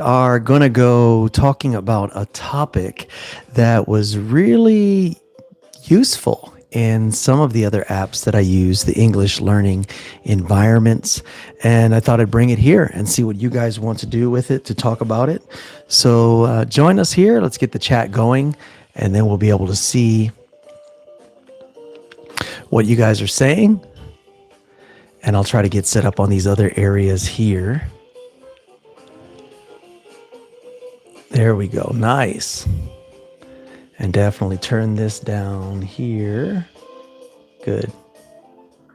Are going to go talking about a topic that was really useful in some of the other apps that I use, the English learning environments. And I thought I'd bring it here and see what you guys want to do with it to talk about it. So join us here. Let's get the chat going, and then we'll be able to see what you guys are saying. And I'll try to get set up on these other areas here. There we go. Nice. And definitely turn this down here. Good.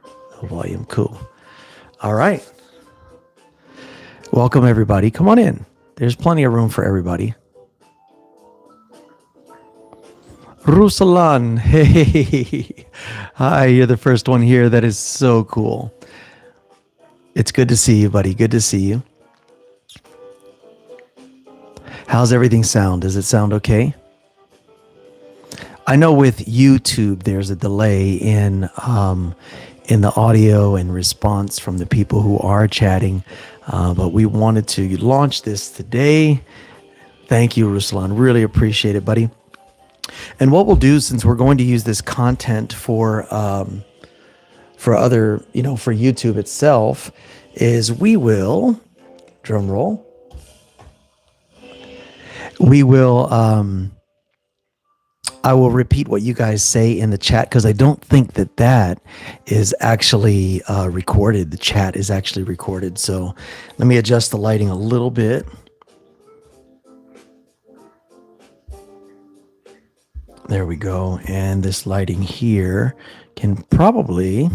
No volume. Cool. All right. Welcome, everybody. Come on in. There's plenty of room for everybody. Rusalan. Hey. Hi, you're the first one here. That is so cool. It's good to see you, buddy. Good to see you. How's everything sound? Does it sound okay? I know with YouTube there's a delay in the audio and response from the people who are chatting, but we wanted to launch this today. Thank you, Ruslan. Really appreciate it, buddy. And what we'll do, since we're going to use this content for other, for YouTube itself, is we will, drum roll, we will, I will repeat what you guys say in the chat, because I don't think that is actually recorded. The chat is actually recorded. So let me adjust the lighting a little bit. There we go. And this lighting here can probably,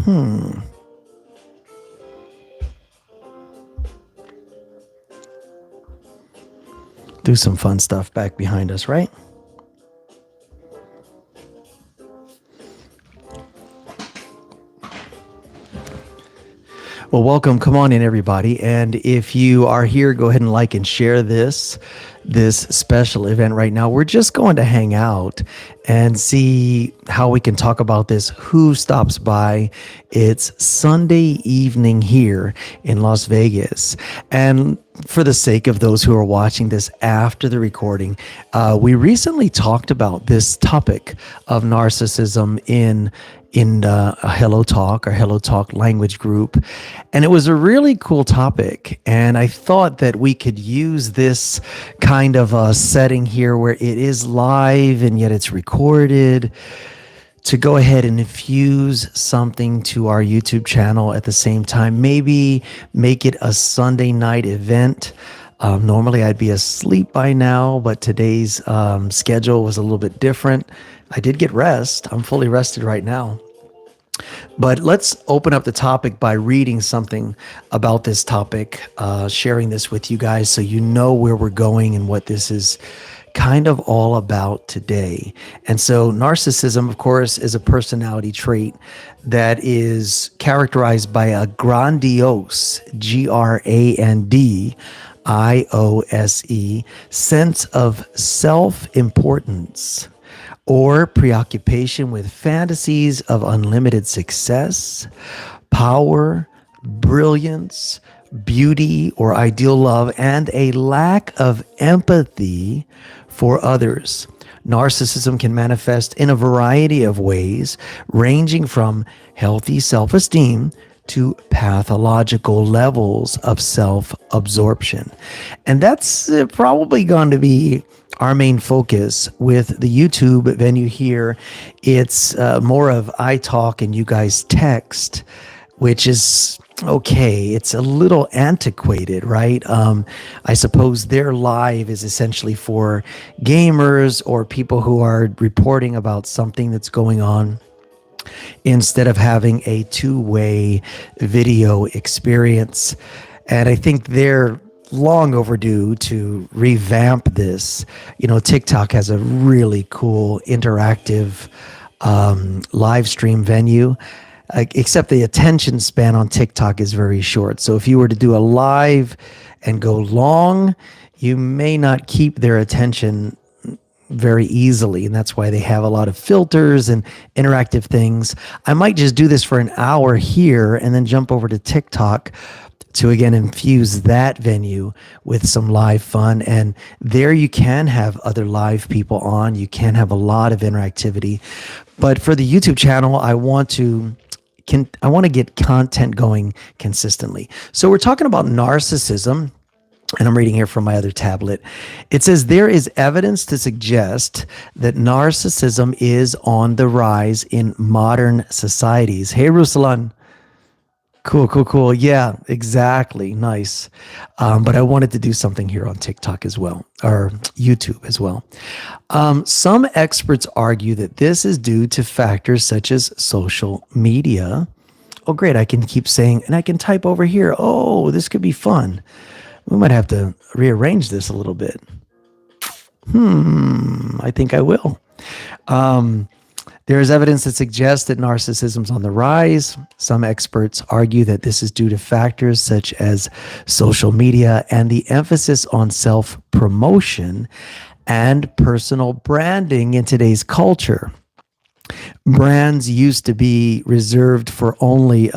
do some fun stuff back behind us, right? Well, welcome. Come on in, everybody. And if you are here, go ahead and like and share this special event right now. We're just going to hang out and see how we can talk about this. Who stops by? It's Sunday evening here in Las Vegas. And for the sake of those who are watching this after the recording, we recently talked about this topic of narcissism in a Hello Talk or Hello Talk language group. And it was a really cool topic. And I thought that we could use this kind of a setting here where it is live and yet it's recorded to go ahead and infuse something to our YouTube channel at the same time. Maybe make it a Sunday night event. Normally I'd be asleep by now, but today's schedule was a little bit different. I did get rest. I'm fully rested right now. But let's open up the topic by reading something about this topic, sharing this with you guys so you know where we're going and what this is kind of all about today. And so narcissism, of course, is a personality trait that is characterized by a grandiose, Grandiose, sense of self-importance, or preoccupation with fantasies of unlimited success, power, brilliance, beauty, or ideal love, and a lack of empathy for others. Narcissism can manifest in a variety of ways, ranging from healthy self-esteem to pathological levels of self-absorption. And that's probably going to be our main focus with the YouTube venue here. It's more of I talk and you guys text, which is okay. It's a little antiquated, right? I suppose their live is essentially for gamers or people who are reporting about something that's going on, instead of having a two-way video experience. And I think they're long overdue to revamp this. TikTok has a really cool interactive live stream venue, except the attention span on TikTok is very short. So if you were to do a live and go long, you may not keep their attention very easily, and that's why they have a lot of filters and interactive things. I might just do this for an hour here and then jump over to TikTok to again infuse that venue with some live fun. And there you can have other live people on. You can have a lot of interactivity. But for the YouTube channel, I want to get content going consistently. So we're talking about narcissism. And I'm reading here from my other tablet. It says there is evidence to suggest that narcissism is on the rise in modern societies. Hey, Ruslan. Cool. Yeah, exactly. Nice. But I wanted to do something here on TikTok as well, or YouTube as well. Some experts argue that this is due to factors such as social media. Oh, great. I can keep saying, and I can type over here. Oh, this could be fun. We might have to rearrange this a little bit. I think I will. There is evidence that suggests that narcissism is on the rise. Some experts argue that this is due to factors such as social media and the emphasis on self-promotion and personal branding in today's culture. Brands used to be reserved for only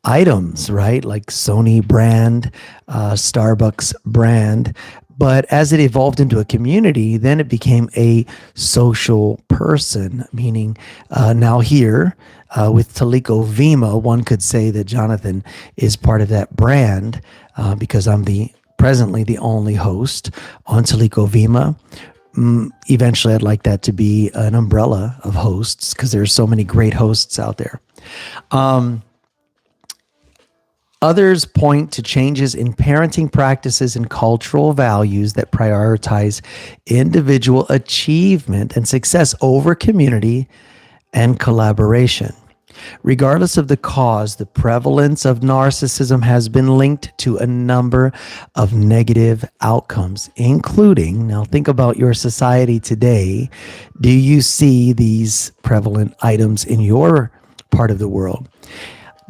items, right? Like Sony brand, Starbucks brand. But as it evolved into a community, then it became a social person, meaning now here with Teliko Vima, one could say that Jonathan is part of that brand because I'm presently the only host on Teliko Vima. Eventually, I'd like that to be an umbrella of hosts because there are so many great hosts out there. Others point to changes in parenting practices and cultural values that prioritize individual achievement and success over community and collaboration. Regardless of the cause, the prevalence of narcissism has been linked to a number of negative outcomes, including, now think about your society today. Do you see these prevalent items in your part of the world?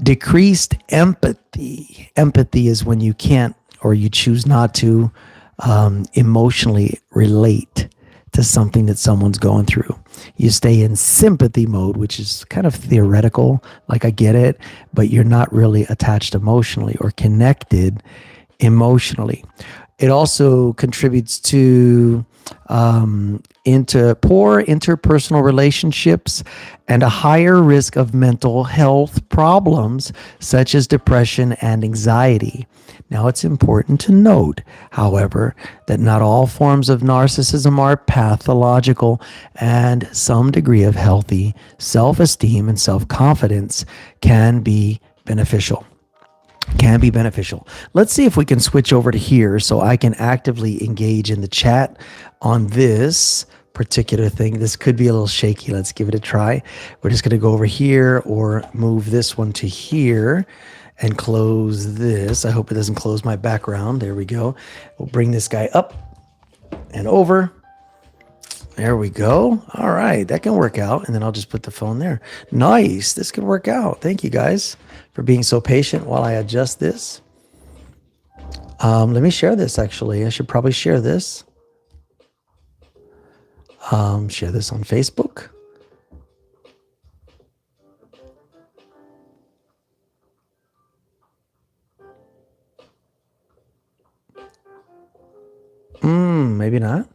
Decreased empathy. Empathy is when you can't or you choose not to emotionally relate to something that someone's going through. You stay in sympathy mode, which is kind of theoretical, like I get it, but you're not really attached emotionally or connected emotionally. It also contributes to into poor interpersonal relationships and a higher risk of mental health problems such as depression and anxiety. Now, it's important to note, however, that not all forms of narcissism are pathological, and some degree of healthy self-esteem and self-confidence can be beneficial. Let's see if we can switch over to here so I can actively engage in the chat on this particular thing. This could be a little shaky. Let's give it a try. We're just going to go over here or move this one to here and close this. I hope it doesn't close my background. There we go. We'll bring this guy up and over. There we go. All right, that can work out. And then I'll just put the phone there. Nice. This could work out. Thank you guys for being so patient while I adjust this. Let me share this actually. I should probably share this. Share this on Facebook. Maybe not.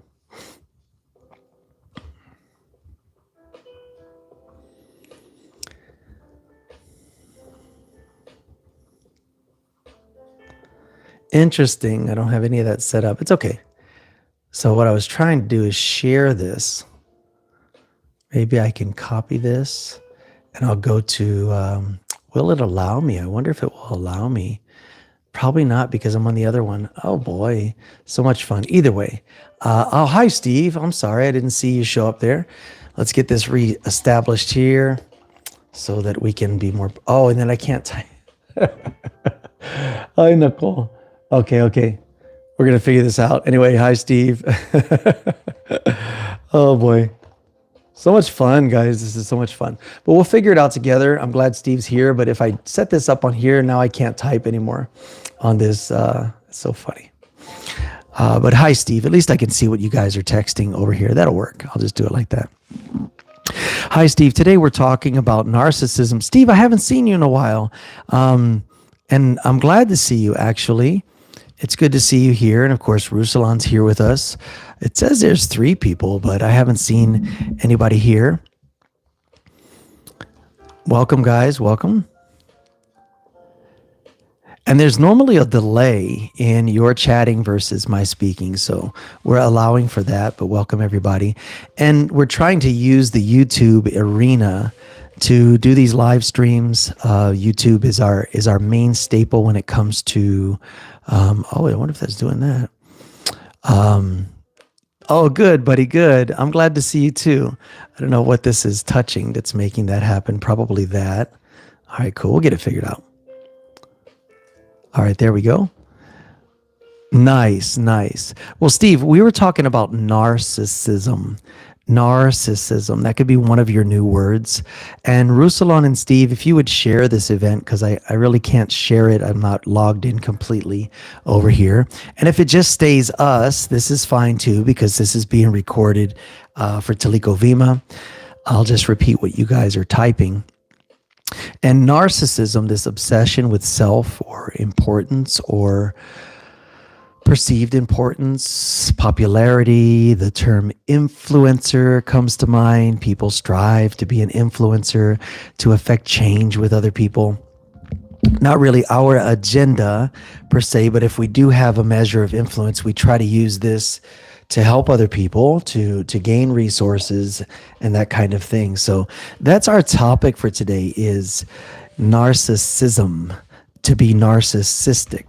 Interesting. I don't have any of that set up. It's okay. So what I was trying to do is share this. Maybe I can copy this and I'll go to, will it allow me? I wonder if it will allow me. Probably not because I'm on the other one. Oh boy, so much fun. Either way. Oh, hi, Steve. I'm sorry. I didn't see you show up there. Let's get this reestablished here so that we can be more. Oh, and then I can't type. Hi, Nicole. Okay. We're going to figure this out. Anyway, hi, Steve. Oh boy. So much fun, guys. This is so much fun. But we'll figure it out together. I'm glad Steve's here. But if I set this up on here, now I can't type anymore on this. It's so funny. But hi, Steve. At least I can see what you guys are texting over here. That'll work. I'll just do it like that. Hi, Steve. Today we're talking about narcissism. Steve, I haven't seen you in a while. And And I'm glad to see you, actually. It's good to see you here. And of course, Ruslan's here with us. It says there's 3 people, but I haven't seen anybody here. Welcome, guys. Welcome. And there's normally a delay in your chatting versus my speaking. So we're allowing for that, but welcome everybody. And we're trying to use the YouTube arena to do these live streams. YouTube is our main staple when it comes to, I wonder if that's doing that. Oh, good, buddy. Good. I'm glad to see you too. I don't know what this is touching that's making that happen. Probably that. All right, cool. We'll get it figured out. All right, there we go. Nice, nice. Well, Steve, we were talking about narcissism. Narcissism, that could be one of your new words. And Ruslan and Steve, if you would share this event, because I really can't share it. I'm not logged in completely over here. And if it just stays us, this is fine too, because this is being recorded for Teliko Vima. I'll just repeat what you guys are typing. And narcissism, this obsession with self or importance or perceived importance, popularity, the term influencer comes to mind. People strive to be an influencer, to affect change with other people. Not really our agenda per se, but if we do have a measure of influence, we try to use this to help other people, to gain resources and that kind of thing. So that's our topic for today, is narcissism, to be narcissistic.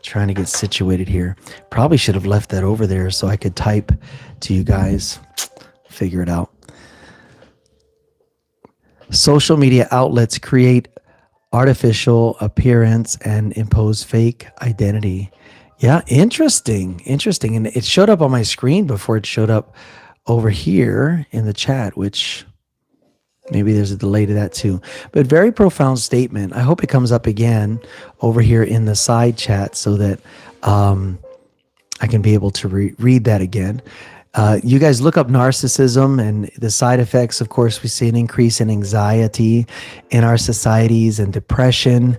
Trying to get situated here. Probably should have left that over there so I could type to you guys. Figure it out. Social media outlets create artificial appearance and impose fake identity. Yeah, interesting. And it showed up on my screen before it showed up over here in the chat, which maybe there's a delay to that too. But very profound statement. I hope it comes up again over here in the side chat so that I can be able to read that again. You guys look up narcissism and the side effects. Of course, we see an increase in anxiety in our societies and depression.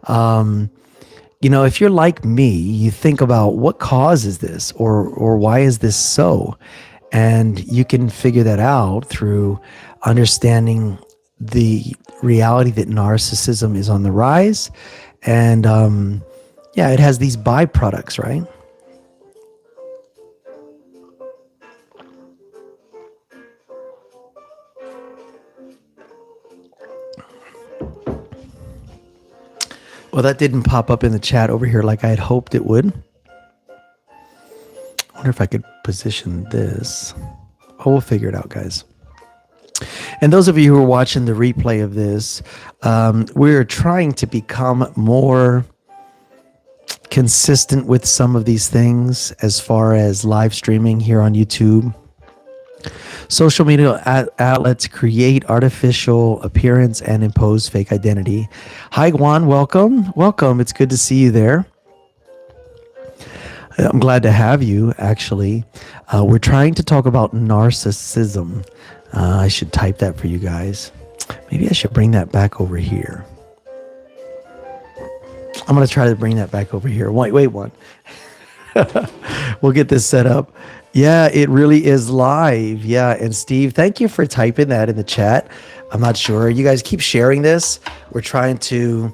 If you're like me, you think about what causes this or why is this so? And you can figure that out through understanding the reality that narcissism is on the rise. And it has these byproducts, right? Well, that didn't pop up in the chat over here like I had hoped it would. I wonder if I could position this. Oh, we'll figure it out, guys. And those of you who are watching the replay of this, we're trying to become more consistent with some of these things as far as live streaming here on YouTube. Social media outlets create artificial appearance and impose fake identity. Hi, Juan. Welcome. Welcome. It's good to see you there. I'm glad to have you, actually. We're trying to talk about narcissism. I should type that for you guys. Maybe I should bring that back over here. I'm going to try to bring that back over here. Wait one. We'll get this set up. Yeah, it really is live. Yeah, and Steve, thank you for typing that in the chat. I'm not sure. You guys keep sharing this. We're trying to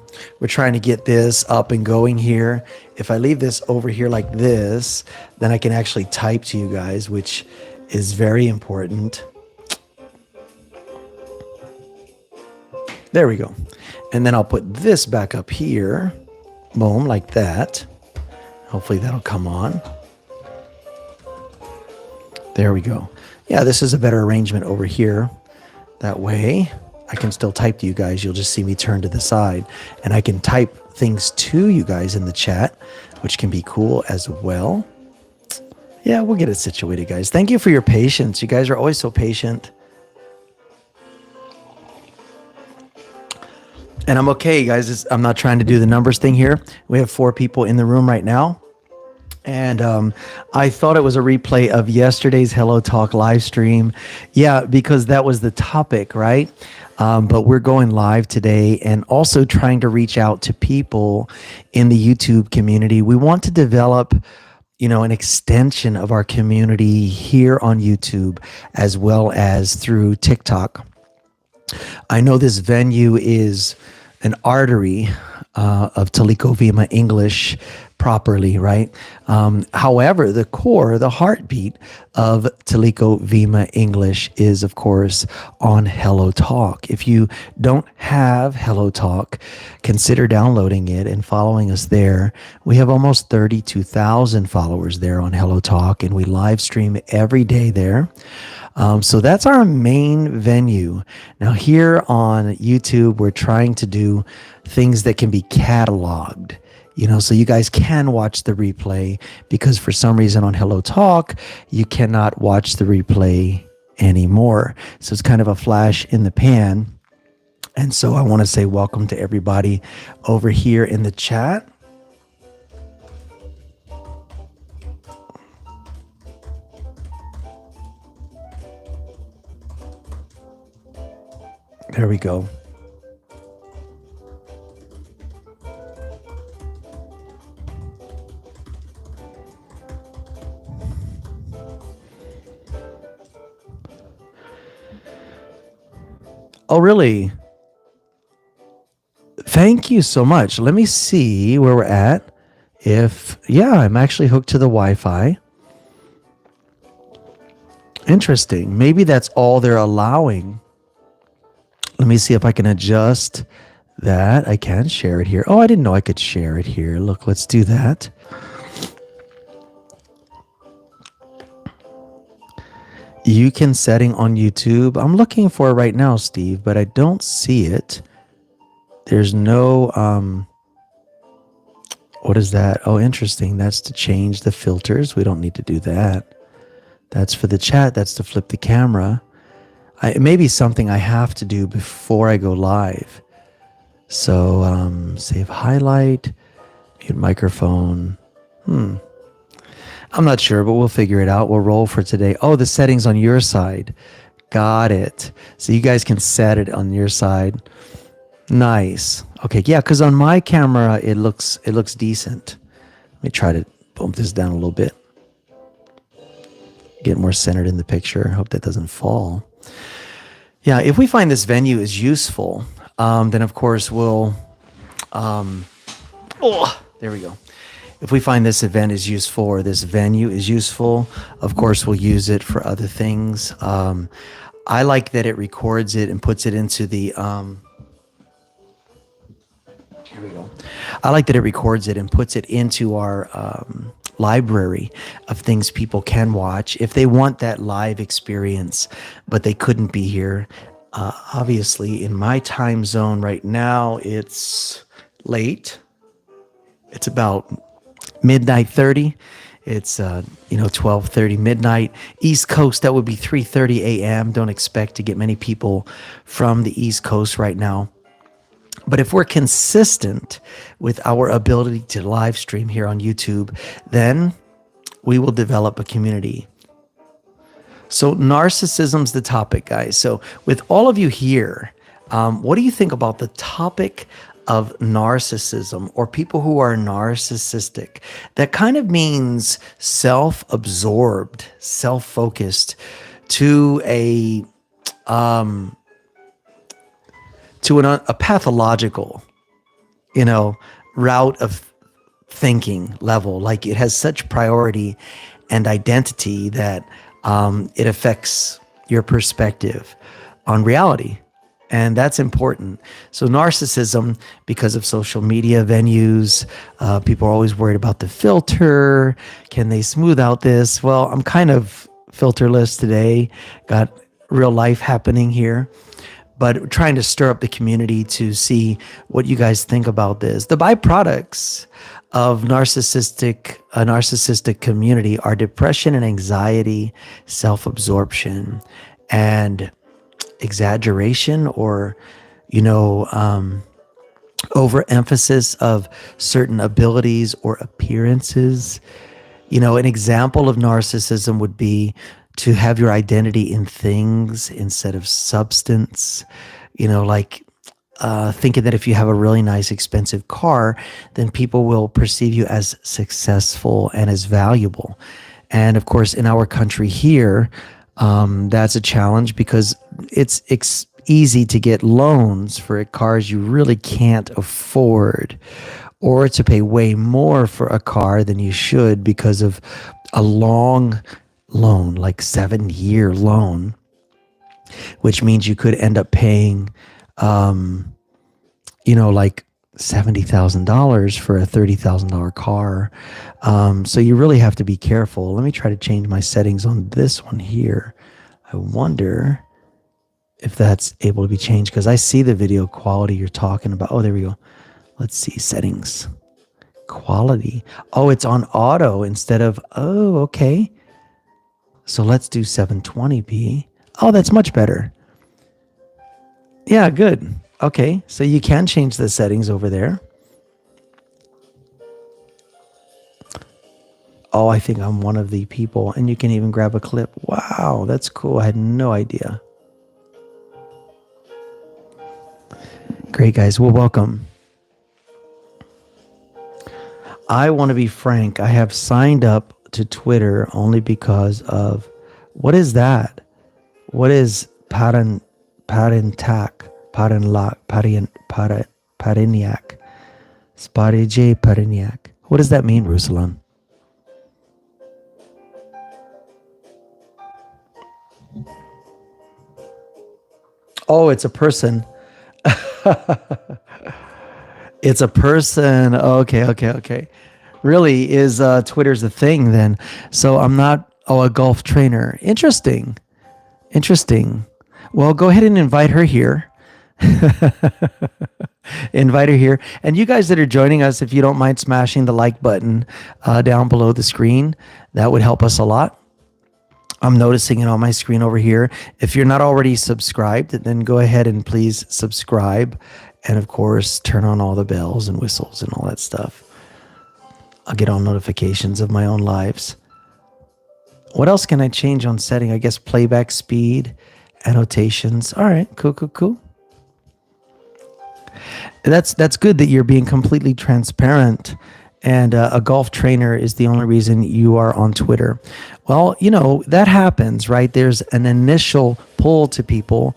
get this up and going here. If I leave this over here like this, then I can actually type to you guys, which is very important. There we go. And then I'll put this back up here. Boom, like that. Hopefully that'll come on. There we go. Yeah, this is a better arrangement over here. That way I can still type to you guys. You'll just see me turn to the side and I can type things to you guys in the chat, which can be cool as well. Yeah, we'll get it situated, guys. Thank you for your patience. You guys are always so patient. And I'm okay, guys. I'm not trying to do the numbers thing here. We have 4 people in the room right now. And I thought it was a replay of yesterday's Hello Talk live stream. Yeah, because that was the topic, right? But we're going live today and also trying to reach out to people in the YouTube community. We want to develop, an extension of our community here on YouTube as well as through TikTok. I know this venue is an artery of Teliko Vima English properly, right? However, the core, the heartbeat of Teliko Vima English is, of course, on Hello Talk. If you don't have Hello Talk, consider downloading it and following us there. We have almost 32,000 followers there on Hello Talk, and we live stream every day there. So that's our main venue. Now here on YouTube, we're trying to do things that can be cataloged, so you guys can watch the replay, because for some reason on Hello Talk, you cannot watch the replay anymore. So it's kind of a flash in the pan. And so I want to say welcome to everybody over here in the chat. There we go. Oh, really? Thank you so much. Let me see where we're at. I'm actually hooked to the Wi-Fi. Interesting. Maybe that's all they're allowing. Let me see if I can adjust that. I can share it here. Oh, I didn't know I could share it here. Look, let's do that. You can setting on YouTube. I'm looking for it right now, Steve, but I don't see it. There's no, what is that? Oh, interesting. That's to change the filters. We don't need to do that. That's for the chat. That's to flip the camera. It may be something I have to do before I go live. So save highlight, mute microphone. I'm not sure, but we'll figure it out. We'll roll for today. Oh, the settings on your side. Got it. So you guys can set it on your side. Nice. Okay, yeah, because on my camera, it looks decent. Let me try to bump this down a little bit. Get more centered in the picture. Hope that doesn't fall. Yeah, if we find this venue is useful, then of course we'll, there we go. If we find this event is useful or this venue is useful, of course we'll use it for other things. I like that it records it and puts it into the, here we go. I like that it records it and puts it into our library of things people can watch if they want that live experience, but they couldn't be here. Obviously, in my time zone right now, it's late. It's about midnight 30. It's 12:30 midnight. East Coast, that would be 3:30 a.m. Don't expect to get many people from the East Coast right now. But if we're consistent with our ability to live stream here on YouTube, then we will develop a community. So narcissism's the topic, guys. So with all of you here, what do you think about the topic of narcissism, or people who are narcissistic? That kind of means self-absorbed, self-focused, to a pathological, route of thinking level. Like it has such priority and identity that it affects your perspective on reality. And that's important. So narcissism, because of social media venues, people are always worried about the filter. Can they smooth out this? Well, I'm kind of filterless today. Got real life happening here. But trying to stir up the community to see what you guys think about this. The byproducts of a narcissistic community are depression and anxiety, self-absorption, and exaggeration, or overemphasis of certain abilities or appearances. An example of narcissism would be to have your identity in things instead of substance. Like thinking that if you have a really nice, expensive car, then people will perceive you as successful and as valuable. And of course, in our country here, that's a challenge because it's easy to get loans for cars you really can't afford, or to pay way more for a car than you should because of a long loan, like 7-year loan, which means you could end up paying, like $70,000 for a $30,000 car. So you really have to be careful. Let me try to change my settings on this one here. I wonder if that's able to be changed because I see the video quality you're talking about. Oh, there we go. Let's see, settings, quality. Oh, it's on auto instead of, oh, okay. So let's do 720p. Oh, that's much better. Yeah, good. Okay, so you can change the settings over there. Oh, I think I'm one of the people, and you can even grab a clip. Wow, that's cool. I had no idea. Great, guys. Well, welcome. I want to be frank. I have signed up to Twitter only because of, what is that? What is parentak? Parenlak? Pariniak? Sparije Pariniak? What does that mean, Ruslan? Oh, it's a person. It's a person. Okay. Really, is Twitter's a thing then? So I'm not, a golf trainer. Interesting. Well, go ahead and invite her here. Invite her here. And you guys that are joining us, if you don't mind smashing the like button down below the screen, that would help us a lot. I'm noticing it on my screen over here. If you're not already subscribed, then go ahead and please subscribe. And of course, turn on all the bells and whistles and all that stuff. I'll get all notifications of my own lives. What else can I change on setting? I guess playback speed, annotations. All right, cool. That's good that you're being completely transparent. And a golf trainer is the only reason you are on Twitter. Well, that happens, right? There's an initial pull to people.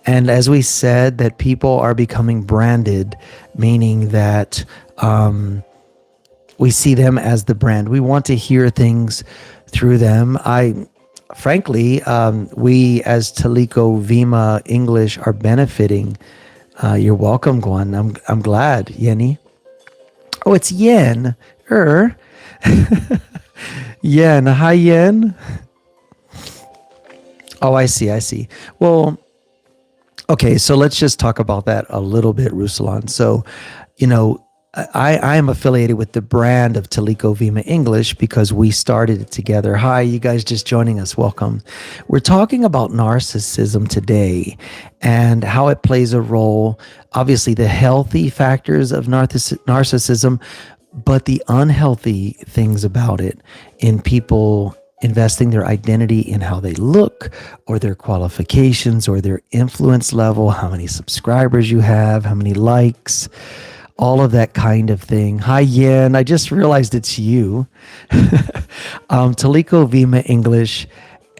And as we said, that people are becoming branded, meaning that we see them as the brand. We want to hear things through them. Frankly, we as Teliko Vima English are benefiting. You're welcome, Guan. I'm glad, Yenny. Oh, it's Yen. Yen. Hi, Yen. Oh, I see. Well, okay, so let's just talk about that a little bit, Ruslan. So, I am affiliated with the brand of Teliko Vima English because we started it together. Hi, you guys just joining us. Welcome. We're talking about narcissism today and how it plays a role. Obviously, the healthy factors of narcissism, but the unhealthy things about it in people investing their identity in how they look or their qualifications or their influence level, how many subscribers you have, how many likes, all of that kind of thing. Hi, Yen. I just realized it's you. Teliko Vima English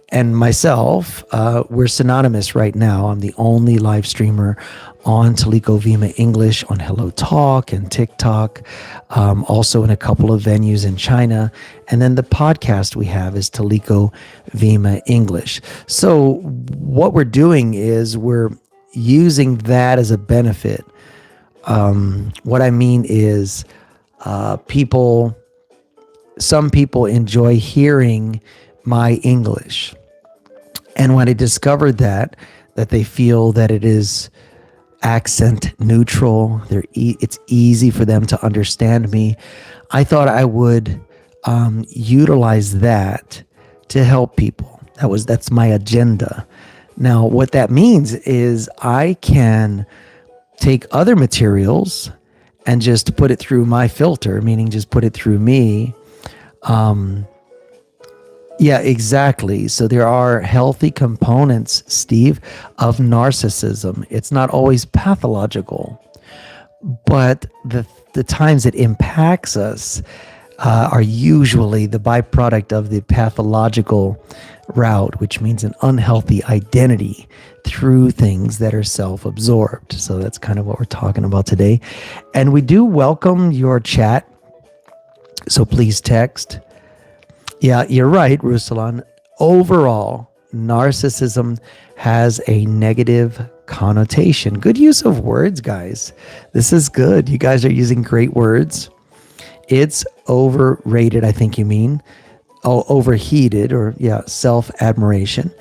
and myself, we're synonymous right now. I'm the only live streamer on Teliko Vima English on Hello Talk and TikTok, also in a couple of venues in China. And then the podcast we have is Teliko Vima English. So what we're doing is we're using that as a benefit. What I mean is some people enjoy hearing my English. And when I discovered that they feel that it is accent neutral, it's easy for them to understand me, I thought I would utilize that to help people. That's my agenda. Now, what that means is I can take other materials and just put it through my filter, meaning just put it through me, Yeah, exactly. So there are healthy components, Steve, of narcissism. It's not always pathological, but the times it impacts us are usually the byproduct of the pathological route, which means an unhealthy identity through things that are self-absorbed. So that's kind of what we're talking about today. And we do welcome your chat. So please text. Yeah, you're right, Ruslan. Overall, narcissism has a negative connotation. Good use of words, guys. This is good. You guys are using great words. It's overrated, I think you mean. Oh, overheated, or yeah, self-admiration.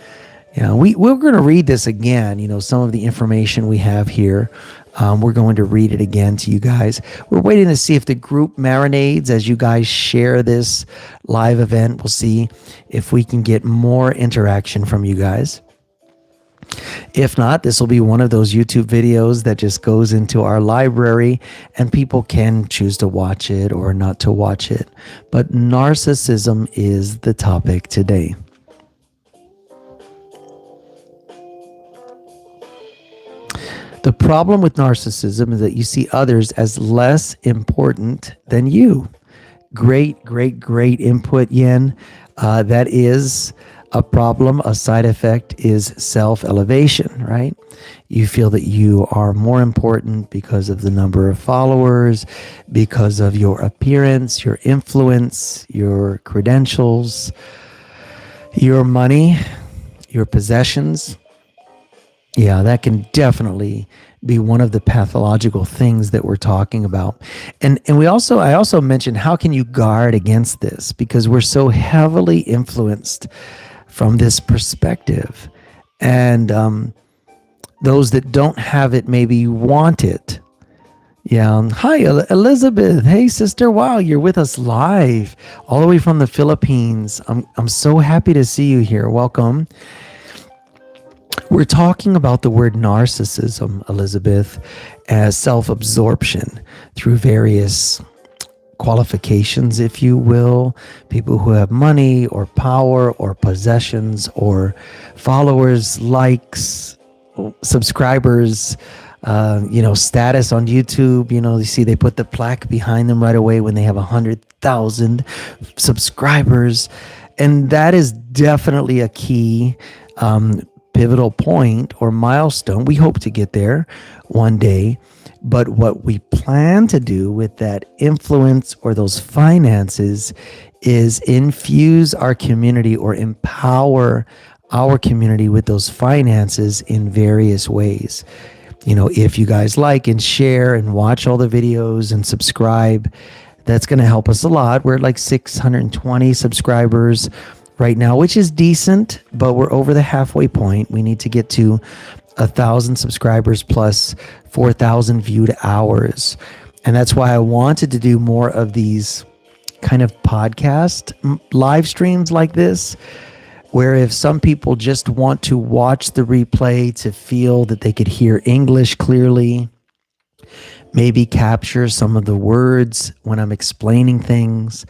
Yeah, we're going to read this again. Some of the information we have here. We're going to read it again to you guys. We're waiting to see if the group marinades as you guys share this live event. We'll see if we can get more interaction from you guys. If not, this will be one of those YouTube videos that just goes into our library and people can choose to watch it or not to watch it. But narcissism is the topic today. The problem with narcissism is that you see others as less important than you. Great input, Yen. That is a problem. A side effect is self-elevation, right? You feel that you are more important because of the number of followers, because of your appearance, your influence, your credentials, your money, your possessions. Yeah, that can definitely be one of the pathological things that we're talking about. And I also mentioned, how can you guard against this? Because we're so heavily influenced from this perspective. And those that don't have it maybe want it. Yeah. Hi, Elizabeth. Hey, sister. Wow, you're with us live all the way from the Philippines. I'm so happy to see you here. Welcome. We're talking about the word narcissism, Elizabeth, as self-absorption through various qualifications, if you will. People who have money or power or possessions or followers, likes, subscribers, status on YouTube. You see they put the plaque behind them right away when they have 100,000 subscribers. And that is definitely a key pivotal point or milestone. We hope to get there one day. But what we plan to do with that influence or those finances is infuse our community or empower our community with those finances in various ways. If you guys like and share and watch all the videos and subscribe, that's going to help us a lot. We're at like 620 subscribers right now, which is decent, but we're over the halfway point. We need to get to 1,000 subscribers plus 4,000 viewed hours. And that's why I wanted to do more of these kind of podcast live streams like this, where if some people just want to watch the replay to feel that they could hear English clearly, maybe capture some of the words when I'm explaining things,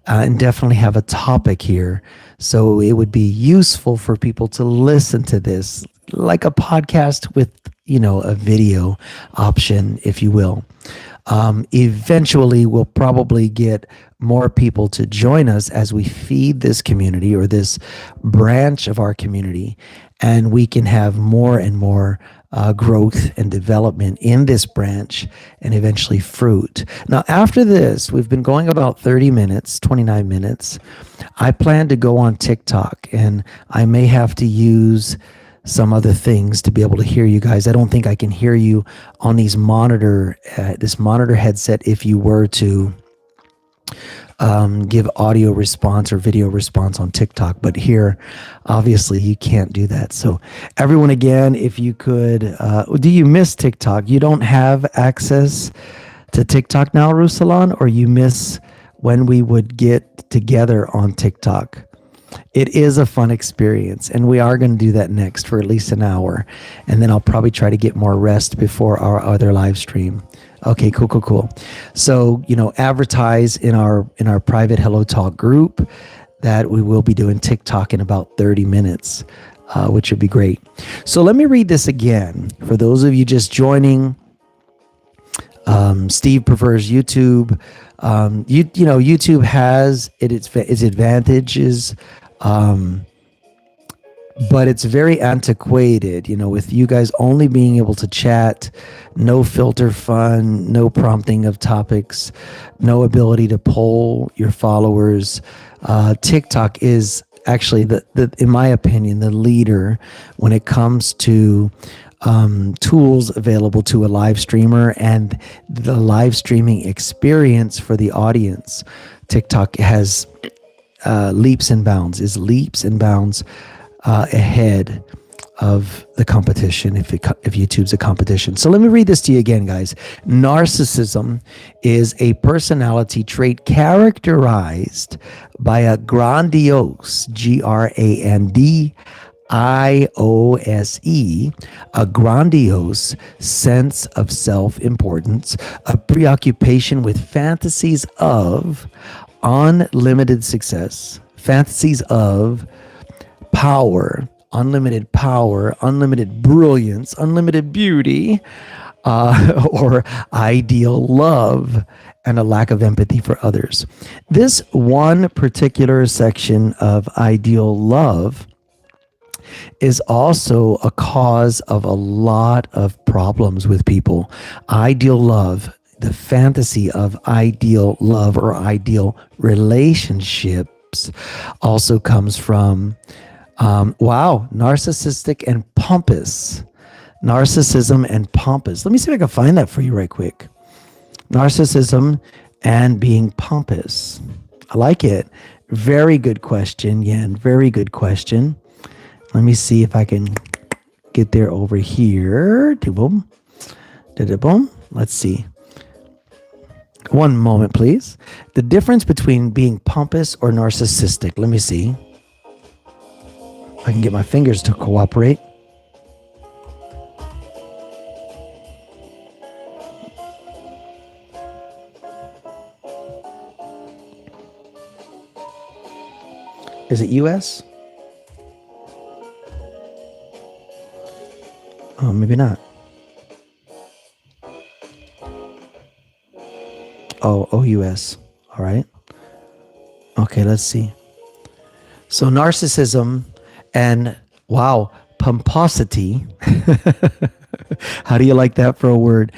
and definitely have a topic here. So it would be useful for people to listen to this like a podcast with, a video option, if you will. Eventually, we'll probably get more people to join us as we feed this community or this branch of our community, and we can have more and more growth and development in this branch and eventually fruit. Now, after this, we've been going about 30 minutes, 29 minutes. I plan to go on TikTok, and I may have to use some other things to be able to hear you guys. I don't think I can hear you on this monitor headset if you were to give audio response or video response on TikTok, but here, obviously, you can't do that. So everyone, again, if you could, do you miss TikTok? You don't have access to TikTok now, Ruslan, or you miss when we would get together on TikTok? It is a fun experience, and we are going to do that next for at least an hour, and then I'll probably try to get more rest before our other live stream. Okay, cool. So, advertise in our private Hello Talk group. that we will be doing TikTok in about 30 minutes, which would be great. So let me read this again. For those of you just joining, Steve prefers YouTube. YouTube has its advantages, but it's very antiquated, with you guys only being able to chat, no filter fun, no prompting of topics, no ability to poll your followers. TikTok is actually, in my opinion, the leader when it comes to tools available to a live streamer and the live streaming experience for the audience. TikTok has leaps and bounds ahead of the competition if YouTube's a competition. So let me read this to you again, guys. Narcissism is a personality trait characterized by a grandiose, GRANDIOSE, a grandiose sense of self-importance, a preoccupation with fantasies of unlimited success, fantasies of power, unlimited brilliance, unlimited beauty, or ideal love, and a lack of empathy for others. This one particular section of ideal love is also a cause of a lot of problems with people. Ideal love, the fantasy of ideal love or ideal relationships, also comes from narcissistic and pompous. Narcissism and pompous. Let me see if I can find that for you right quick. Narcissism and being pompous. I like it. Very good question, Yan. Very good question. Let me see if I can get there over here. Boom. Let's see. One moment, please. The difference between being pompous or narcissistic. Let me see. I can get my fingers to cooperate. Is it US? Oh, maybe not. Oh, OUS. All right. Okay, let's see. So narcissism and pomposity. How do you like that for a word?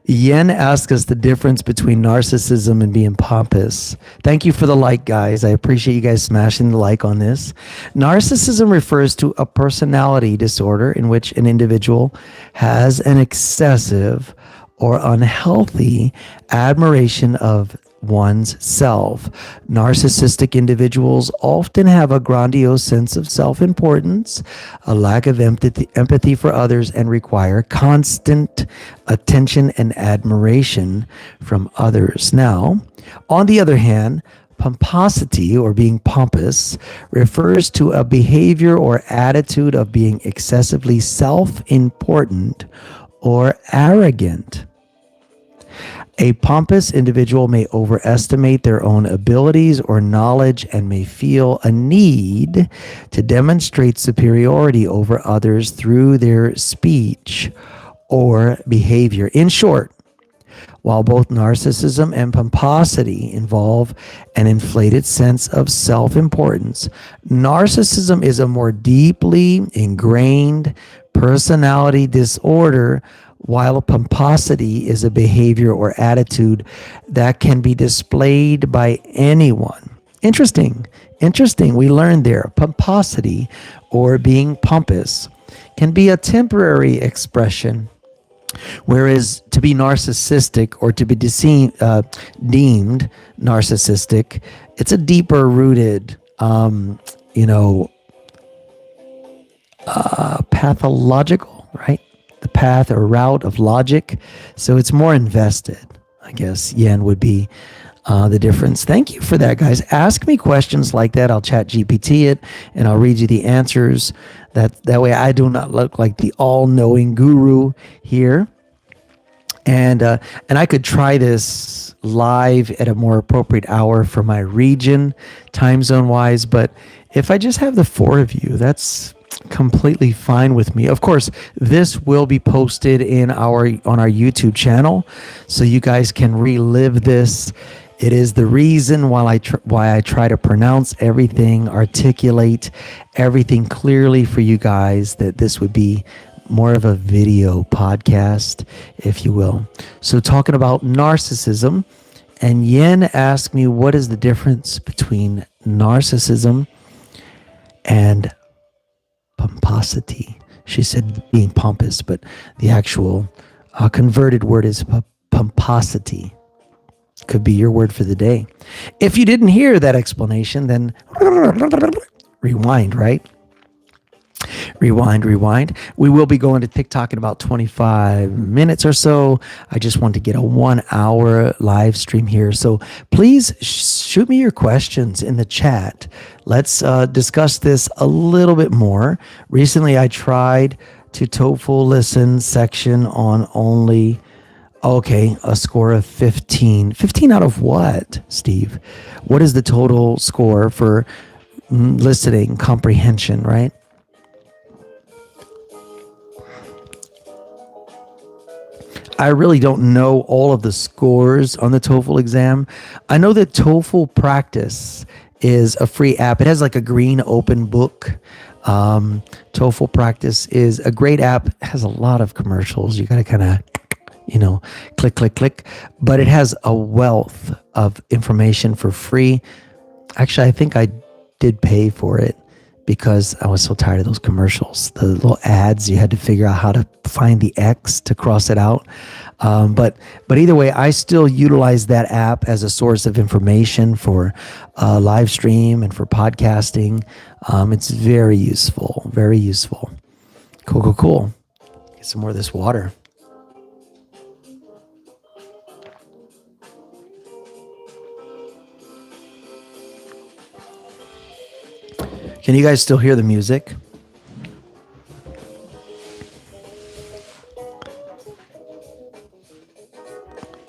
Yen asked us the difference between narcissism and being pompous. Thank you for the like, guys. I appreciate you guys smashing the like on this. Narcissism refers to a personality disorder in which an individual has an excessive or unhealthy admiration of one's self. Narcissistic individuals often have a grandiose sense of self-importance, a lack of empathy for others, and require constant attention and admiration from others. Now, on the other hand, pomposity, or being pompous, refers to a behavior or attitude of being excessively self-important or arrogant. A pompous individual may overestimate their own abilities or knowledge and may feel a need to demonstrate superiority over others through their speech or behavior. In short, while both narcissism and pomposity involve an inflated sense of self-importance, narcissism is a more deeply ingrained personality disorder, while pomposity is a behavior or attitude that can be displayed by anyone. Interesting. We learned there. Pomposity, or being pompous, can be a temporary expression, whereas to be narcissistic or to be deemed narcissistic, it's a deeper rooted, pathological, right? The path or route of logic. So it's more invested, I guess, Yen, would be the difference. Thank you for that, guys. Ask me questions like that. I'll chat GPT it and I'll read you the answers. That way I do not look like the all-knowing guru here. And I could try this live at a more appropriate hour for my region, time zone wise. But if I just have the four of you, that's completely fine with me. Of course, this will be posted in our on our YouTube channel, so you guys can relive this. It is the reason why I try to pronounce everything, articulate everything clearly for you guys, that this would be more of a video podcast, if you will. So talking about narcissism, and Yen asked me, what is the difference between narcissism and pomposity? She said being pompous, but the actual converted word is pomposity. Could be your word for the day. If you didn't hear that explanation, then rewind, right? Rewind. We will be going to TikTok in about 25 minutes or so. I just want to get a 1 hour live stream here. So please shoot me your questions in the chat. Let's discuss this a little bit more. Recently, I tried to TOEFL listen section on only, a score of 15. 15 out of what, Steve? What is the total score for listening comprehension, right? I really don't know all of the scores on the TOEFL exam. I know that TOEFL Practice is a free app. It has like a green open book. TOEFL Practice is a great app. It has a lot of commercials. You got to kind of, click. But it has a wealth of information for free. Actually, I think I did pay for it, because I was so tired of those commercials. The little ads, you had to figure out how to find the X to cross it out. But either way, I still utilize that app as a source of information for live stream and for podcasting. It's very useful, very useful. Cool. Get some more of this water. Can you guys still hear the music?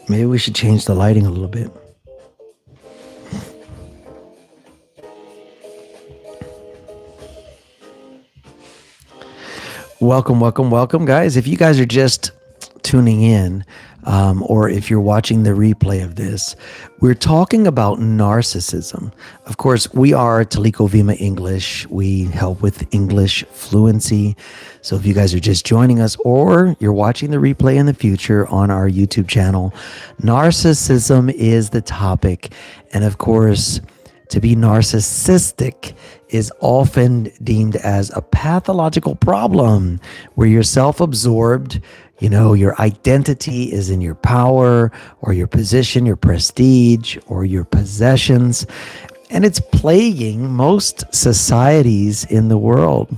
Maybe we should change the lighting a little bit. Welcome, guys. If you guys are just tuning in, or if you're watching the replay of this, we're talking about narcissism. Of course, we are Teliko Vima English. We help with English fluency. So if you guys are just joining us, or you're watching the replay in the future on our YouTube channel, narcissism is the topic. And of course, to be narcissistic is often deemed as a pathological problem where you're self-absorbed. Your identity is in your power or your position, your prestige or your possessions. And it's plaguing most societies in the world.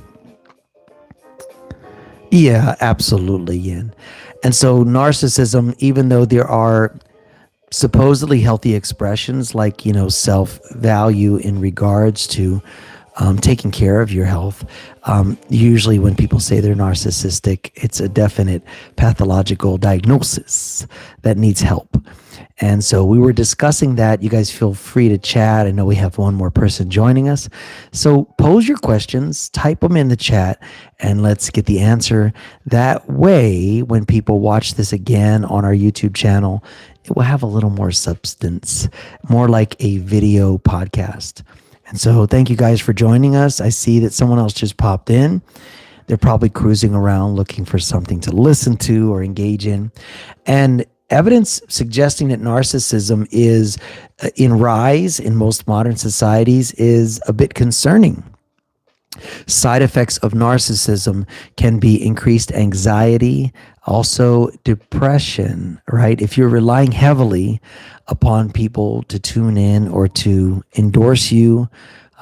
Yeah, absolutely, Yin. And so narcissism, even though there are supposedly healthy expressions like, self-value in regards to taking care of your health. Usually when people say they're narcissistic, it's a definite pathological diagnosis that needs help. And so we were discussing that. You guys feel free to chat. I know we have one more person joining us. So pose your questions, type them in the chat, and let's get the answer. That way, when people watch this again on our YouTube channel, it will have a little more substance, more like a video podcast. And so thank you guys for joining us. I see that someone else just popped in. They're probably cruising around looking for something to listen to or engage in. And evidence suggesting that narcissism is in rise in most modern societies is a bit concerning. Side effects of narcissism can be increased anxiety, also depression, right? If you're relying heavily upon people to tune in or to endorse you,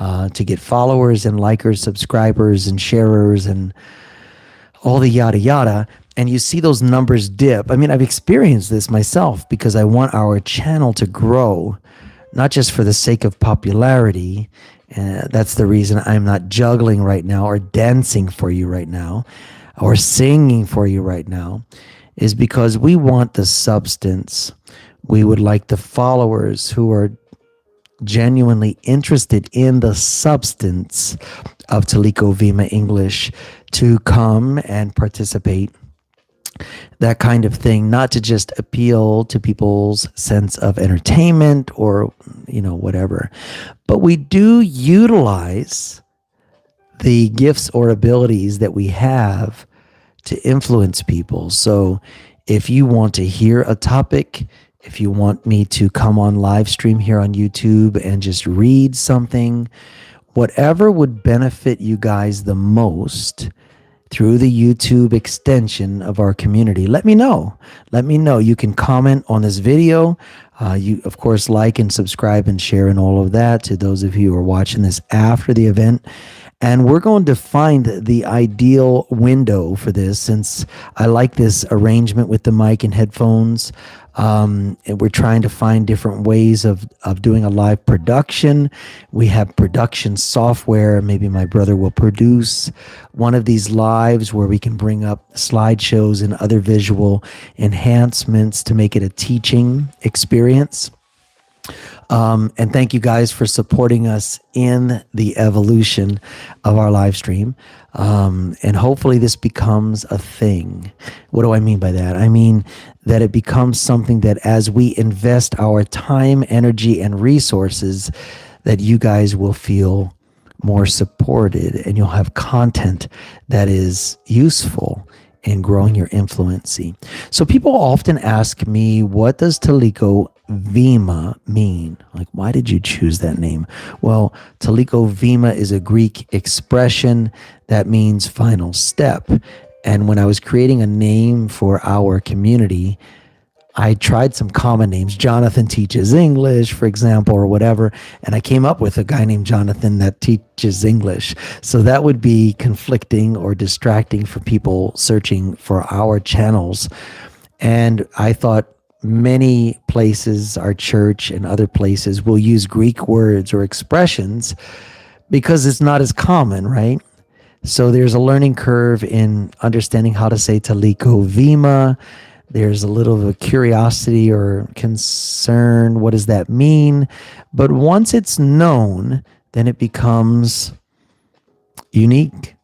to get followers and likers, subscribers and sharers and all the yada yada, and you see those numbers dip. I mean, I've experienced this myself because I want our channel to grow, not just for the sake of popularity. That's the reason I'm not juggling right now or dancing for you right now or singing for you right now. is because we want the substance. We would like the followers who are genuinely interested in the substance of Teliko Vima English to come and participate. That kind of thing, not to just appeal to people's sense of entertainment or, whatever. But we do utilize the gifts or abilities that we have to influence people. So if you want to hear a topic, if you want me to come on live stream here on YouTube and just read something, whatever would benefit you guys the most through the YouTube extension of our community, let me know. Let me know. You can comment on this video. You, of course, like and subscribe and share and all of that to those of you who are watching this after the event. And we're going to find the ideal window for this, since I like this arrangement with the mic and headphones. And we're trying to find different ways of doing a live production. We have production software. Maybe my brother will produce one of these lives where we can bring up slideshows and other visual enhancements to make it a teaching experience. And thank you guys for supporting us in the evolution of our live stream. And hopefully this becomes a thing. What do I mean by that? I mean that it becomes something that as we invest our time, energy, and resources, that you guys will feel more supported and you'll have content that is useful in growing your influency. So people often ask me, what does Teliko Vima mean? Like, why did you choose that name? Well, Teliko Vima is a Greek expression that means final step. And when I was creating a name for our community, I tried some common names. Jonathan teaches English, for example, or whatever. And I came up with a guy named Jonathan that teaches English. So that would be conflicting or distracting for people searching for our channels. And I thought many places, our church and other places, will use Greek words or expressions because it's not as common, right? So there's a learning curve in understanding how to say Teliko Vima. There's a little of a curiosity or concern. What does that mean? But once it's known, then it becomes unique.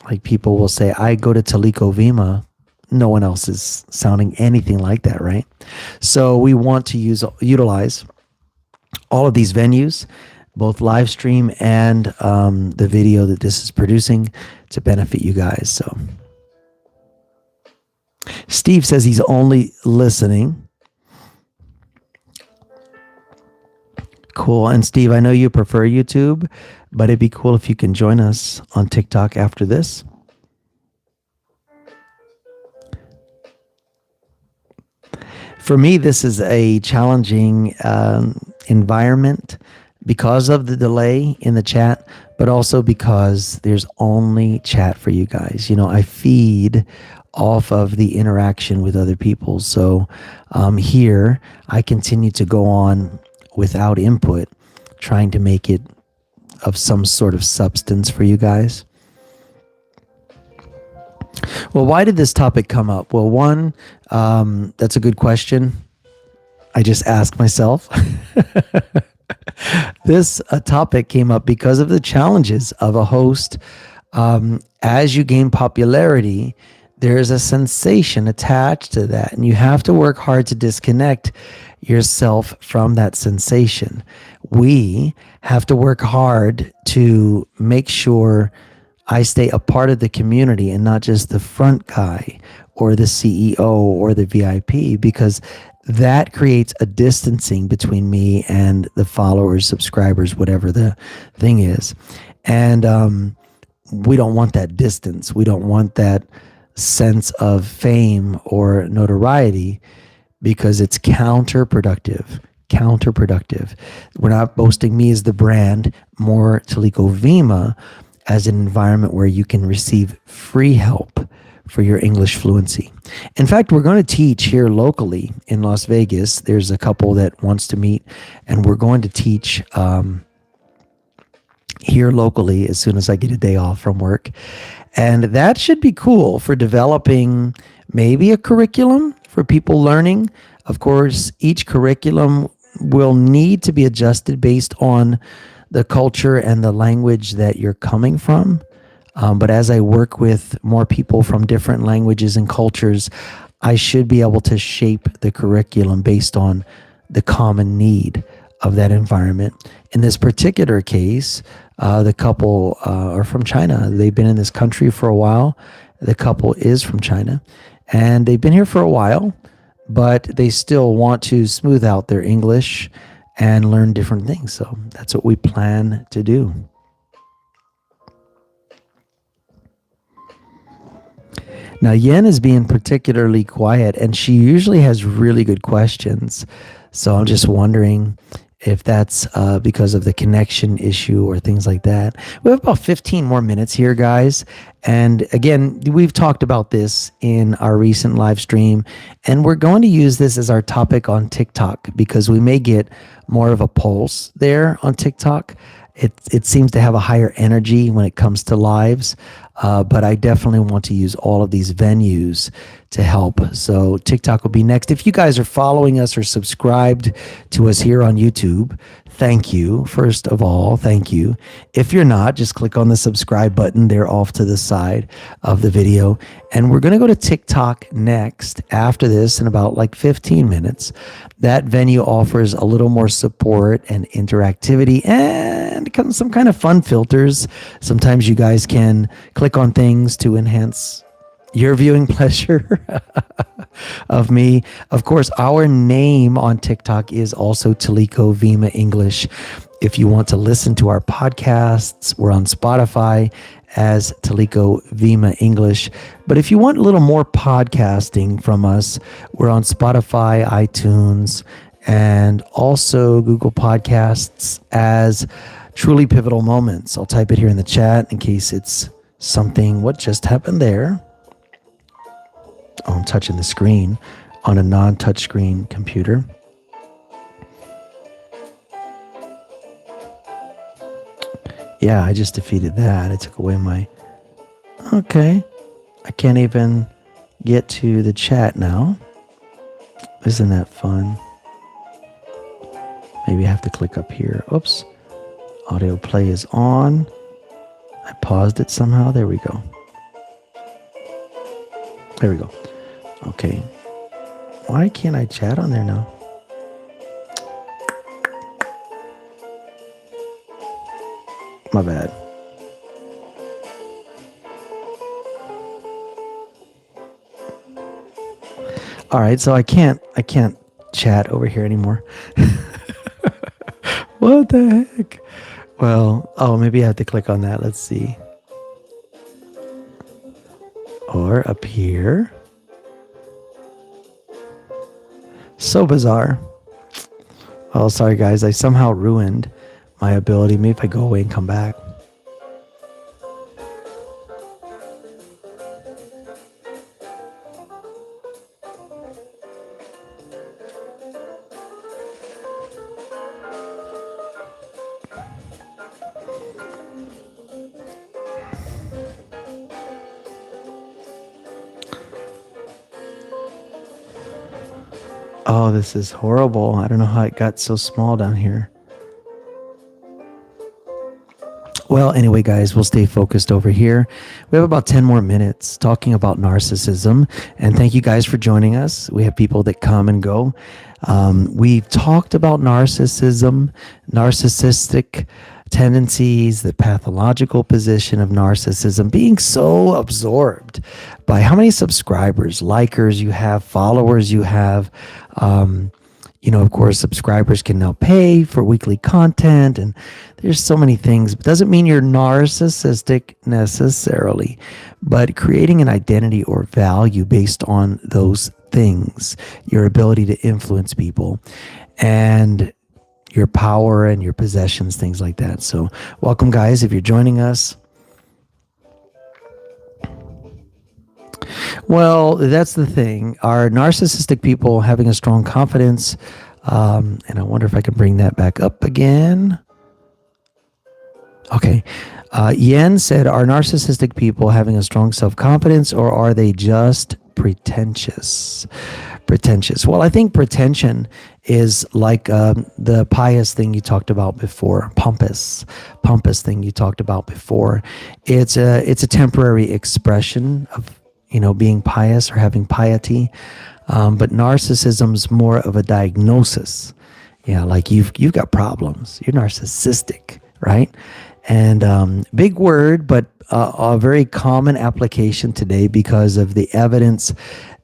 Like people will say, I go to Teliko Vima. No one else is sounding anything like that, right? So we want to utilize all of these venues, both live stream and the video that this is producing, to benefit you guys. So Steve says he's only listening. Cool. And Steve, I know you prefer YouTube, but it'd be cool if you can join us on TikTok after this. For me, this is a challenging environment because of the delay in the chat, but also because there's only chat for you guys. I feed off of the interaction with other people. So here, I continue to go on without input, trying to make it of some sort of substance for you guys. Well, why did this topic come up? Well, one, that's a good question. I just asked myself. This topic came up because of the challenges of a host. As you gain popularity, there's a sensation attached to that, and you have to work hard to disconnect yourself from that sensation. We have to work hard to make sure I stay a part of the community and not just the front guy or the CEO or the VIP, because that creates a distancing between me and the followers, subscribers, whatever the thing is. And we don't want that distance. We don't want that sense of fame or notoriety, because it's counterproductive. We're not boasting me as the brand, more Teliko Vima as an environment where you can receive free help for your English fluency. In fact, we're going to teach here locally in Las Vegas. There's a couple that wants to meet, and we're going to teach here locally as soon as I get a day off from work. And that should be cool for developing maybe a curriculum for people learning. Of course, each curriculum will need to be adjusted based on the culture and the language that you're coming from. But as I work with more people from different languages and cultures, I should be able to shape the curriculum based on the common need of that environment. In this particular case, the couple are from China. They've been in this country for a while. The couple is from China, and they've been here for a while, but they still want to smooth out their English and learn different things. So that's what we plan to do. Now, Yen is being particularly quiet, and she usually has really good questions. So I'm just wondering if that's because of the connection issue or things like that. We have about 15 more minutes here, guys. And again, we've talked about this in our recent live stream, and we're going to use this as our topic on TikTok because we may get more of a pulse there on TikTok. It seems to have a higher energy when it comes to lives, but I definitely want to use all of these venues to help. So TikTok will be next. If you guys are following us or subscribed to us here on YouTube, thank you. First of all, thank you. If you're not, just click on the subscribe button there off to the side of the video. And we're going to go to TikTok next after this in about like 15 minutes. That venue offers a little more support and interactivity and some kind of fun filters. Sometimes you guys can click on things to enhance your viewing pleasure of me. Of course, our name on TikTok is also Teliko Vima English. If you want to listen to our podcasts, we're on Spotify as Teliko Vima English. But if you want a little more podcasting from us, we're on Spotify, iTunes, and also Google Podcasts as Truly Pivotal Moments. I'll type it here in the chat in case it's something. What just happened there? Oh, I'm touching the screen on a non-touchscreen computer. Yeah, I just defeated that. I took away my... Okay. I can't even get to the chat now. Isn't that fun? Maybe I have to click up here. Oops. Audio play is on. I paused it somehow. There we go. There we go. Okay. Why can't I chat on there now? My bad. All right, so I can't chat over here anymore. What the heck? Well, maybe I have to click on that. Let's see. Or up here. So bizarre. Oh, sorry guys. I somehow ruined my ability. Maybe if I go away and come back. Oh, this is horrible. I don't know how it got so small down here. Well, anyway, guys, we'll stay focused over here. We have about 10 more minutes talking about narcissism. And thank you guys for joining us. We have people that come and go. We've talked about narcissism, narcissistic tendencies, the pathological position of narcissism, being so absorbed by how many subscribers, likers you have, followers you have. Of course, subscribers can now pay for weekly content, and there's so many things. It doesn't mean you're narcissistic necessarily, but creating an identity or value based on those things, your ability to influence people, and your power and your possessions, things like that. So welcome, guys, if you're joining us. Well, that's the thing. Are narcissistic people having a strong confidence? And I wonder if I can bring that back up again. Okay. Yen said, are narcissistic people having a strong self-confidence, or are they just pretentious? Pretentious. Well, I think pretension is like the pious thing you talked about before, pompous thing you talked about before. It's a temporary expression of being pious or having piety, but narcissism's more of a diagnosis. Yeah, like you've got problems. You're narcissistic, right? And big word, but a very common application today because of the evidence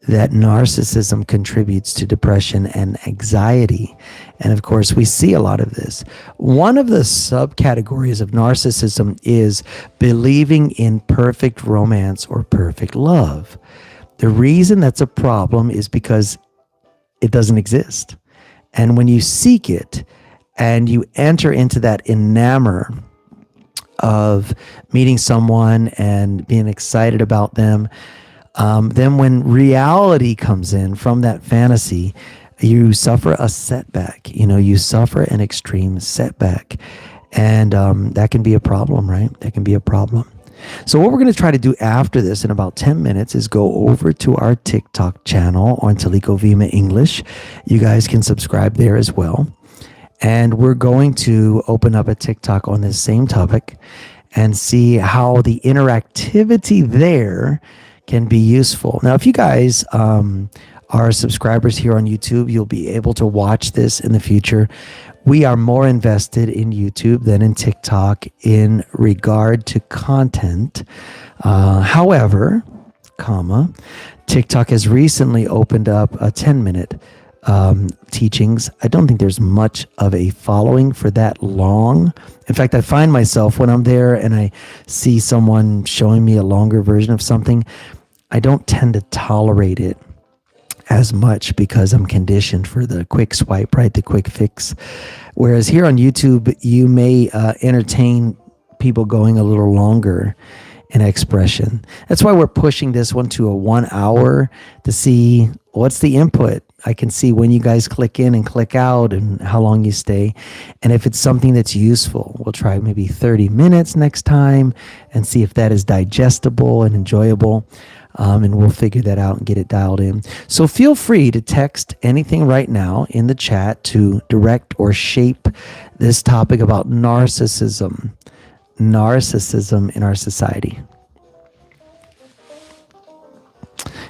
that narcissism contributes to depression and anxiety. And of course, we see a lot of this. One of the subcategories of narcissism is believing in perfect romance or perfect love. The reason that's a problem is because it doesn't exist. And when you seek it and you enter into that enamor of meeting someone and being excited about them, then when reality comes in from that fantasy, you suffer a setback. You suffer an extreme setback. And that can be a problem, right? That can be a problem. So what we're going to try to do after this in about 10 minutes is go over to our TikTok channel on Teliko Vima English. You guys can subscribe there as well. And we're going to open up a TikTok on this same topic and see how the interactivity there can be useful. Now, if you guys are subscribers here on YouTube, you'll be able to watch this in the future. We are more invested in YouTube than in TikTok in regard to content. However, TikTok has recently opened up a 10-minute teachings. I don't think there's much of a following for that long. In fact, I find myself when I'm there and I see someone showing me a longer version of something, I don't tend to tolerate it as much because I'm conditioned for the quick swipe, right? The quick fix. Whereas here on YouTube, you may entertain people going a little longer in expression. That's why we're pushing this one to a 1 hour to see what's the input. I can see when you guys click in and click out and how long you stay. And if it's something that's useful, we'll try maybe 30 minutes next time and see if that is digestible and enjoyable. And we'll figure that out and get it dialed in. So feel free to text anything right now in the chat to direct or shape this topic about narcissism in our society.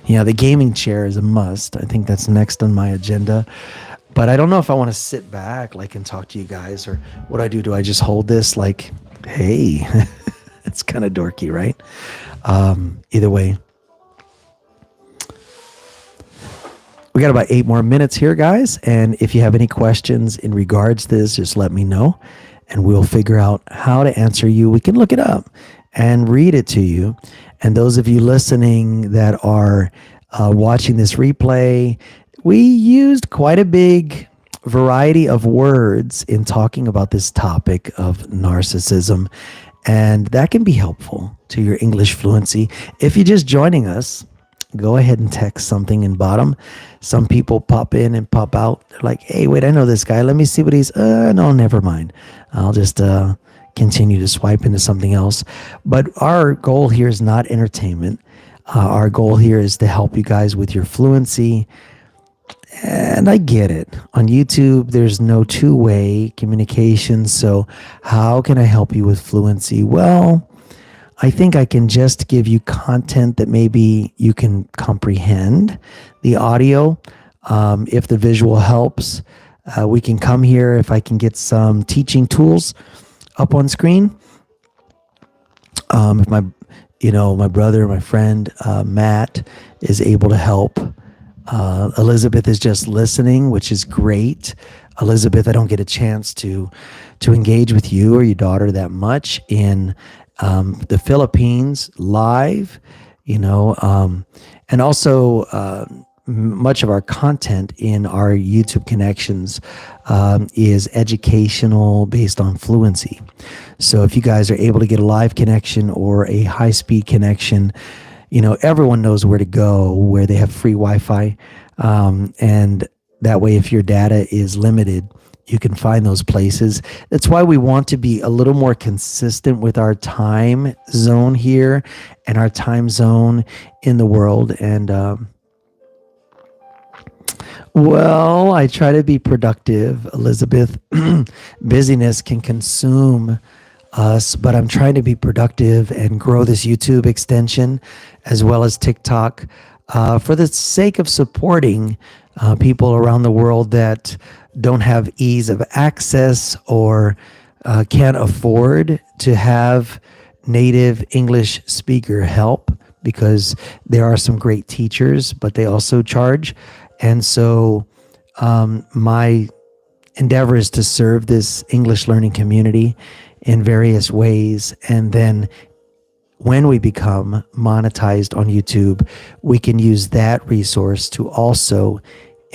Yeah, the gaming chair is a must. I think that's next on my agenda. But I don't know if I want to sit back and talk to you guys, or what I do. Do I just hold this like, hey, it's kind of dorky, right? Either way. We got about 8 more minutes here, guys. And if you have any questions in regards to this, just let me know and we'll figure out how to answer you. We can look it up and read it to you. And those of you listening that are watching this replay, we used quite a big variety of words in talking about this topic of narcissism. And that can be helpful to your English fluency. If you're just joining us, go ahead and text something in bottom. Some people pop in and pop out. They're like, hey, wait, I know this guy. Let me see what he's, no, never mind. I'll just continue to swipe into something else. But our goal here is not entertainment. Our goal here is to help you guys with your fluency. And I get it. On YouTube, there's no two-way communication. So how can I help you with fluency? Well, I think I can just give you content that maybe you can comprehend. The audio, if the visual helps, we can come here. If I can get some teaching tools up on screen. If my brother, my friend, Matt is able to help. Elizabeth is just listening, which is great. Elizabeth, I don't get a chance to engage with you or your daughter that much in the Philippines live, and also much of our content in our YouTube connections is educational based on fluency. So if you guys are able to get a live connection or a high-speed connection, everyone knows where to go, where they have free Wi-Fi. And that way, if your data is limited, you can find those places. That's why we want to be a little more consistent with our time zone here and our time zone in the world. And Well, I try to be productive, Elizabeth. Busyness can consume us, but I'm trying to be productive and grow this YouTube extension as well as TikTok for the sake of supporting people around the world that don't have ease of access or can't afford to have native English speaker help, because there are some great teachers, but they also charge. And so my endeavor is to serve this English learning community in various ways. And then when we become monetized on YouTube, we can use that resource to also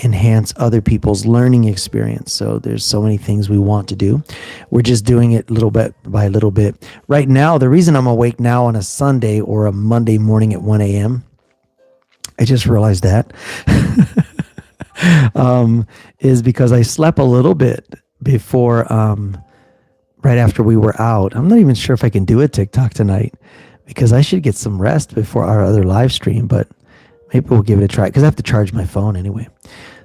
enhance other people's learning experience. So there's so many things we want to do. We're just doing it little bit by little bit. Right now, the reason I'm awake now on a Sunday or a Monday morning at 1 a.m., I just realized that, is because I slept a little bit before, right after we were out. I'm not even sure if I can do a TikTok tonight because I should get some rest before our other live stream, but maybe we'll give it a try because I have to charge my phone anyway.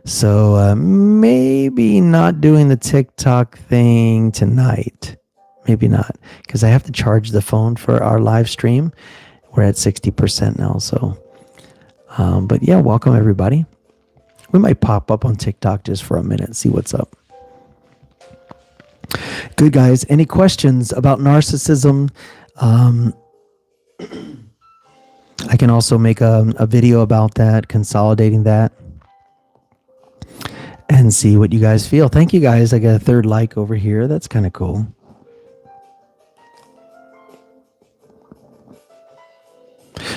So maybe not doing the TikTok thing tonight. Maybe not, because I have to charge the phone for our live stream. We're at 60% now. So, but yeah, welcome everybody. We might pop up on TikTok just for a minute, see what's up. Good, guys. Any questions about narcissism? I can also make a video about that, consolidating that, and see what you guys feel. Thank you, guys. I got a third like over here. That's kind of cool.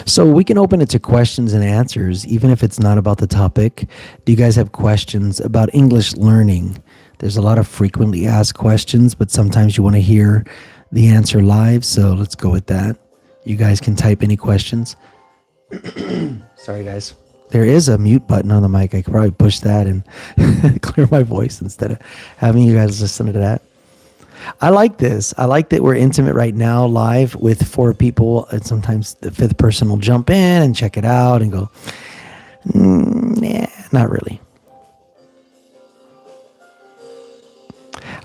So we can open it to questions and answers, even if it's not about the topic. Do you guys have questions about English learning? There's a lot of frequently asked questions, but sometimes you want to hear the answer live. So let's go with that. You guys can type any questions. Sorry, guys. There is a mute button on the mic. I could probably push that and clear my voice instead of having you guys listen to that. I like this. I like that we're intimate right now, live with 4 people. And sometimes the 5th person will jump in and check it out and go, nah, not really.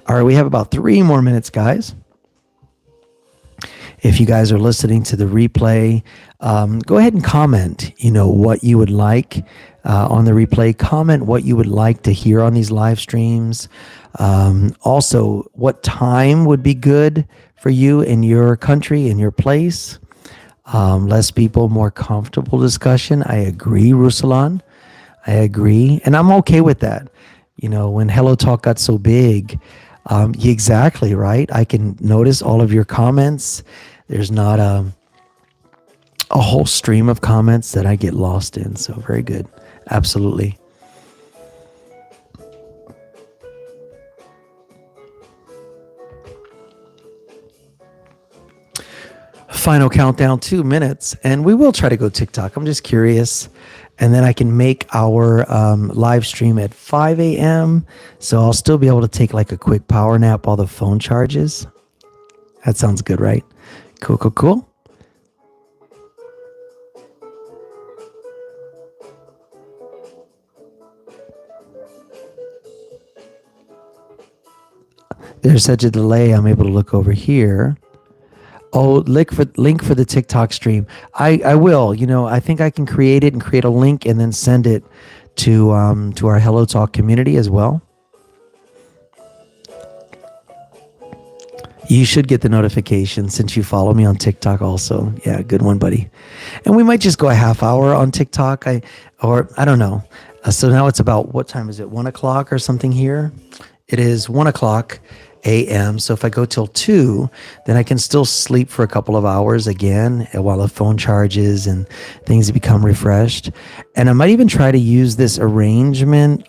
All right, we have about 3 more minutes, guys. If you guys are listening to the replay, go ahead and comment, what you would like on the replay. Comment what you would like to hear on these live streams. Also, what time would be good for you in your country, in your place. Less people, more comfortable discussion. I agree, Ruslan. I agree. And I'm okay with that. When Hello Talk got so big, exactly, right? I can notice all of your comments. There's not a whole stream of comments that I get lost in. So very good. Absolutely. Final countdown, 2 minutes. And we will try to go TikTok. I'm just curious. And then I can make our live stream at 5 a.m. So I'll still be able to take like a quick power nap while the phone charges. That sounds good, right? Cool, cool, cool. There's such a delay. I'm able to look over here. Oh, link for the TikTok stream. I will. I think I can create it and create a link and then send it to our Hello Talk community as well. You should get the notification since you follow me on TikTok also. Yeah, good one, buddy. And we might just go a half hour on TikTok. I don't know. So now it's about, what time is it? 1 o'clock or something here? It is 1 o'clock a.m. So if I go till 2, then I can still sleep for a couple of hours again while the phone charges and things become refreshed. And I might even try to use this arrangement.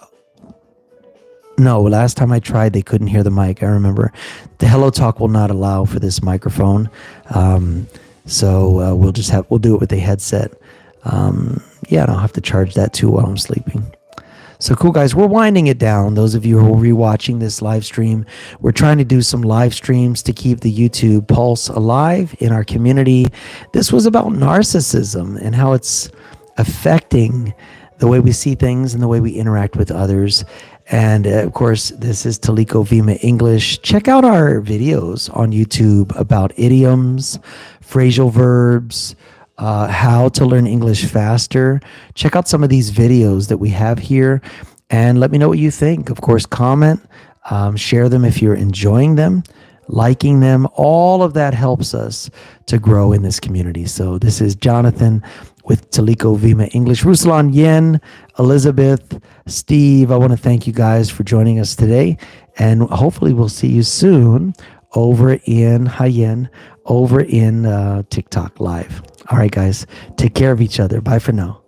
No, last time I tried, they couldn't hear the mic. I remember the Hello Talk will not allow for this microphone. So we'll do it with a headset. Yeah, and I'll have to charge that too while I'm sleeping. So cool, guys. We're winding it down. Those of you who are rewatching this live stream, we're trying to do some live streams to keep the YouTube pulse alive in our community. This was about narcissism and how it's affecting the way we see things and the way we interact with others. And of course, this is Teliko Vima English. Check out our videos on YouTube about idioms, phrasal verbs, how to learn English faster. Check out some of these videos that we have here and let me know what you think. Of course, comment, share them if you're enjoying them, liking them. All of that helps us to grow in this community. So this is Jonathan with Teliko Vima English. Ruslan, Yen, Elizabeth, Steve, I want to thank you guys for joining us today. And hopefully we'll see you soon over in Hayen, over in TikTok Live. All right, guys, take care of each other. Bye for now.